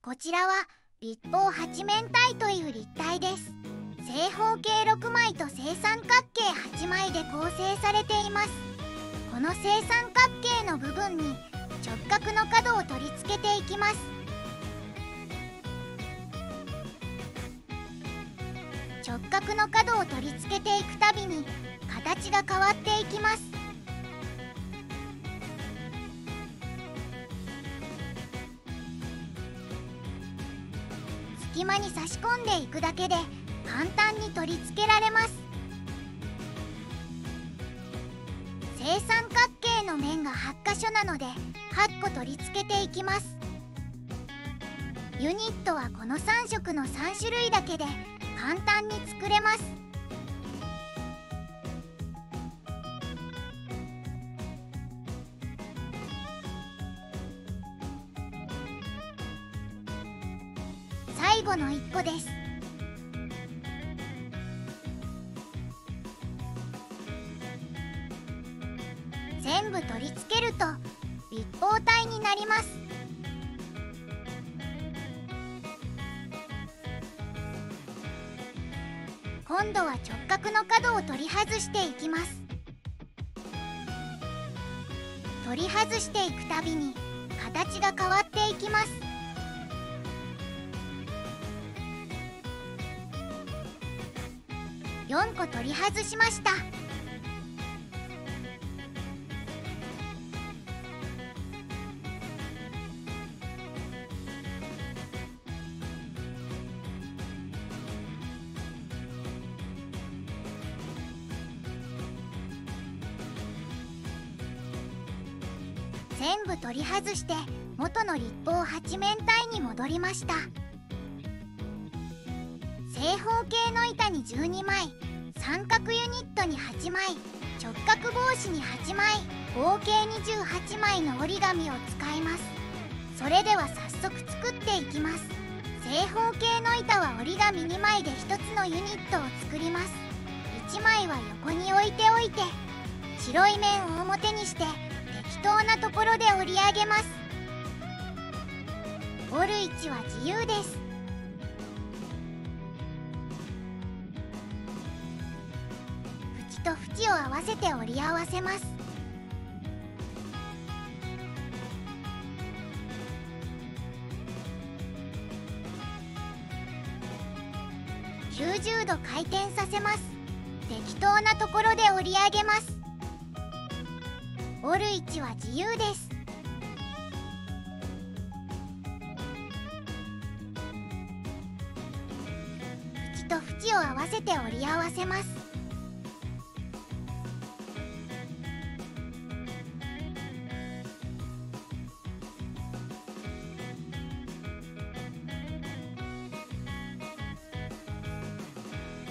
こちらは立方八面体という立体です。正方形6枚と正三角形8枚で構成されています。この正三角形の部分に直角の角を取り付けていきます。直角の角を取り付けていくたびに形が変わっていきます。隙間に差し込んでいくだけで簡単に取り付けられます。正三角形の面が8箇所なので8個取り付けていきます。ユニットはこの3色の3種類だけで簡単に作れます。最後の1個です。全部取り付けると立方体になります。今度は直角の角を取り外していきます。取り外していくたびに形が変わっていきます。4個取り外しました。全部取り外して元の立方八面体に戻りました。正方形の板に12枚、三角ユニットに8枚、直角帽子に8枚、合計28枚の折り紙を使います。それでは早速作っていきます。正方形の板は折り紙2枚で1つのユニットを作ります。1枚は横に置いておいて、白い面を表にして適当なところで折り上げます。折る位置は自由です。縁と縁を合わせて折り合わせます。90度回転させます。適当なところで折り上げます。折る位置は自由です。縁と縁を合わせて折り合わせます。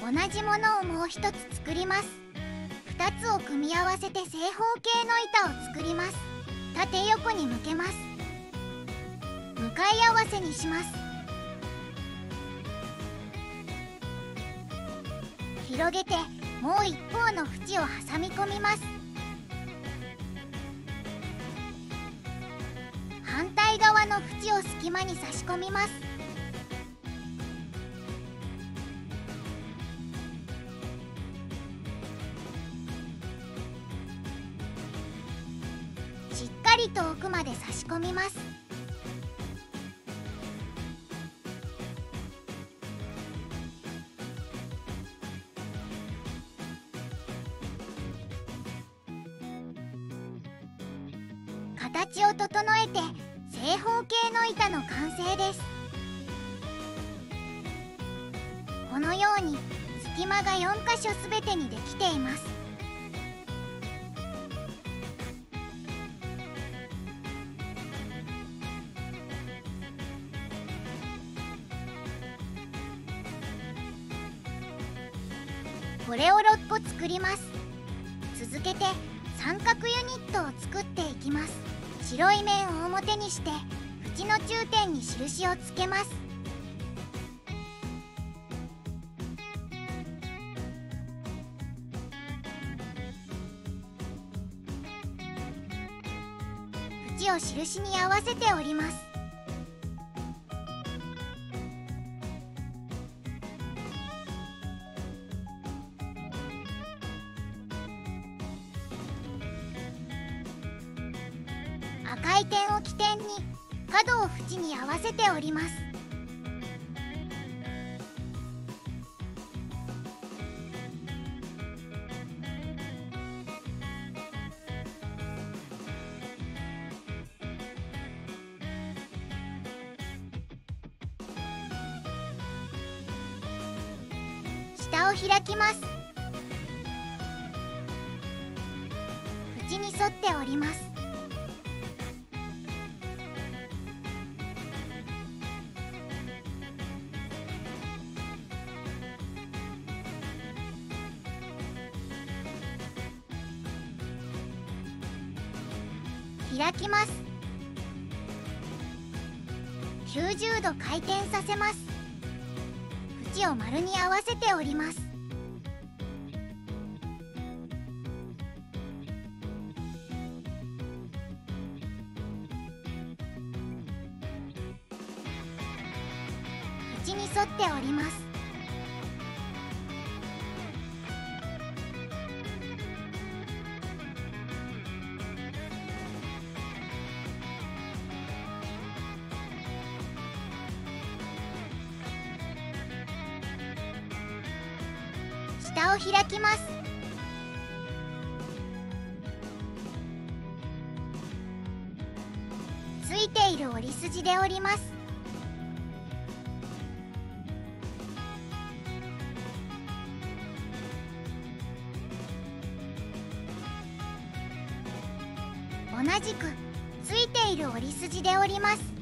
同じものをもう一つ作ります。2つを組み合わせて正方形の板を作ります。縦横に向けます。向かい合わせにします。広げてもう一方の縁を挟み込みます。反対側の縁を隙間に差し込みます。しっかりと奥まで差し込みます。形を整えて正方形の板の完成です。このように隙間が4箇所すべてにできています。これを6個作ります。続けて三角ユニットを作っていきます。白い面を表にして縁の中点に印をつけます。縁を印に合わせて折ります。回転を起点に角を縁に合わせて折ります。下を開きます。縁に沿って折ります。開きます。90度回転させます。縁を丸に合わせて折ります。縁に沿って折ります。下を開きます。ついている折り筋で折ります。同じくついている折り筋で折ります。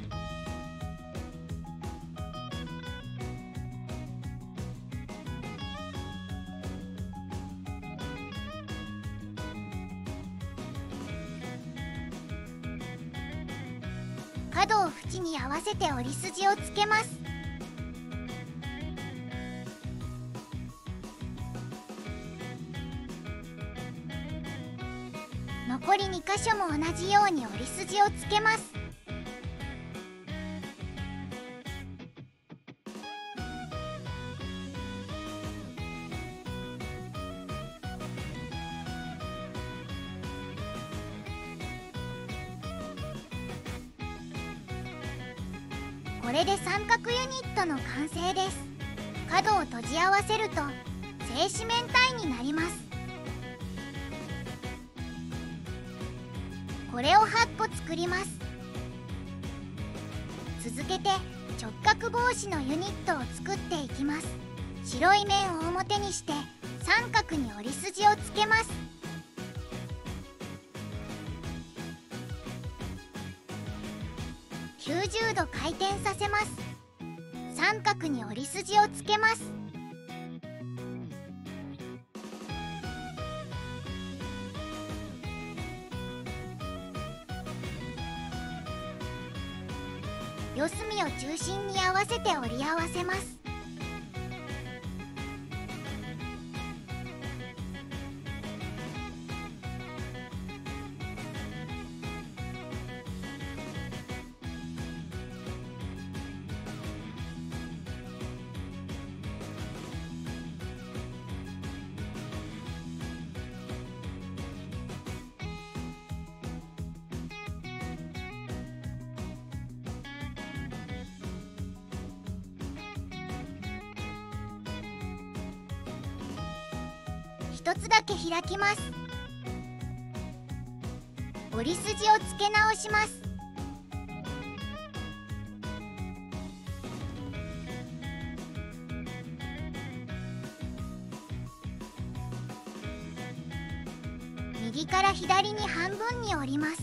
角を縁に合わせて折り筋をつけます。残り2箇所も同じように折り筋をつけます。これで三角ユニットの完成です。角を閉じ合わせると正四面体になります。これを8個作ります。続けて直角帽子のユニットを作っていきます。白い面を表にして三角に折り筋をつけます。90度回転させます。三角に折り筋をつけます。四隅を中心に合わせて折り合わせます。一つだけ開きます。折り筋をつけ直します。右から左に半分に折ります。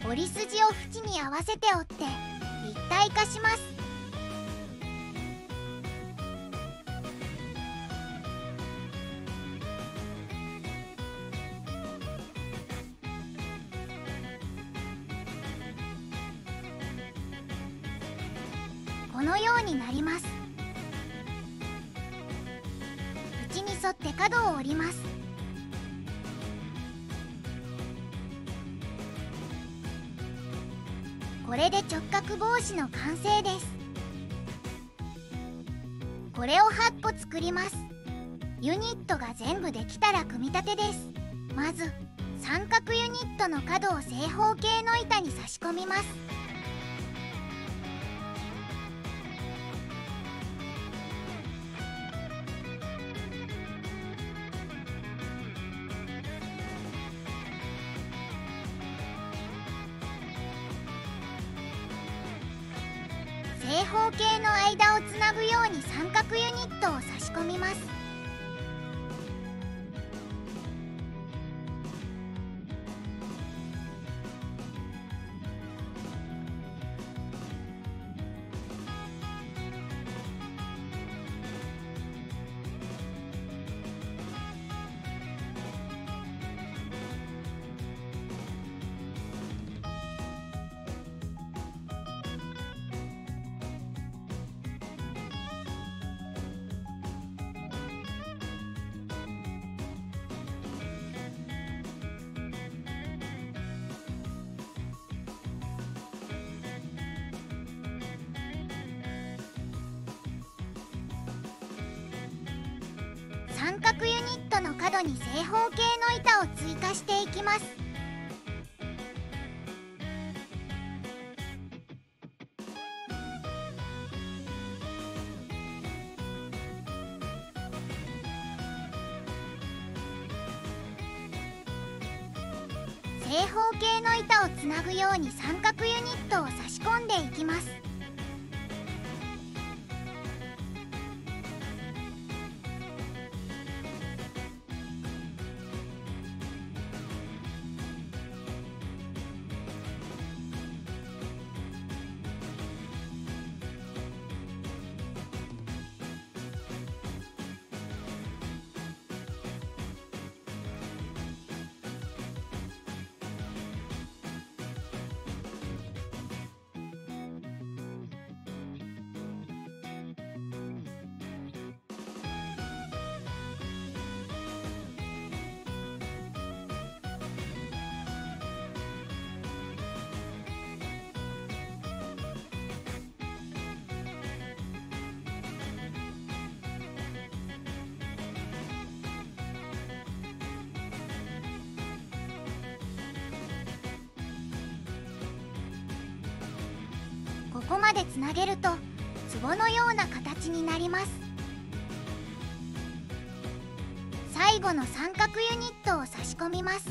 折り筋を縁に合わせて折って立体化します。このようになります。縁に沿って角を折ります。これで直角帽子の完成です。これを8個作ります。ユニットが全部できたら組み立てです。まず三角ユニットの角を正方形の板に差し込みます。正方形の間をつなぐように三角ユニットを差し込みます。三角ユニットの角に正方形の板を追加していきます。正方形の板をつなぐように三角ユニットを差し込んでいきます。ここまでつなげると壺のような形になります。最後の三角ユニットを差し込みます。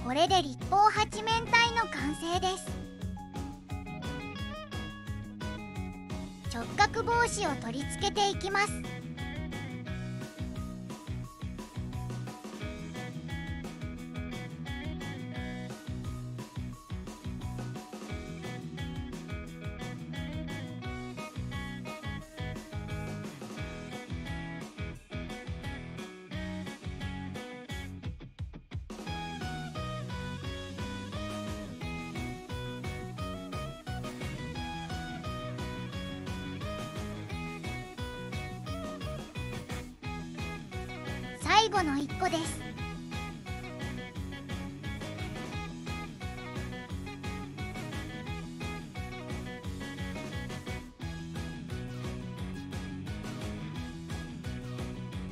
これで立方八面体の完成です。直角帽子を取り付けていきます。最後の1個です。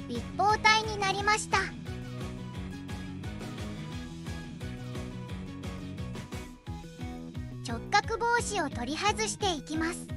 立方体になりました。直角帽子を取り外していきます。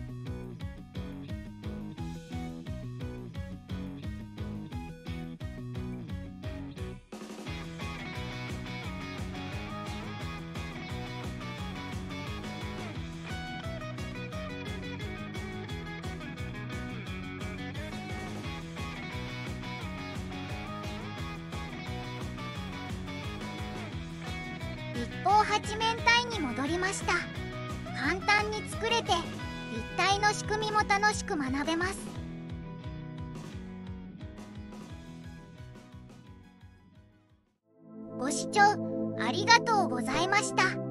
立方八面体に戻りました。簡単に作れて立体の仕組みも楽しく学べます。ご視聴ありがとうございました。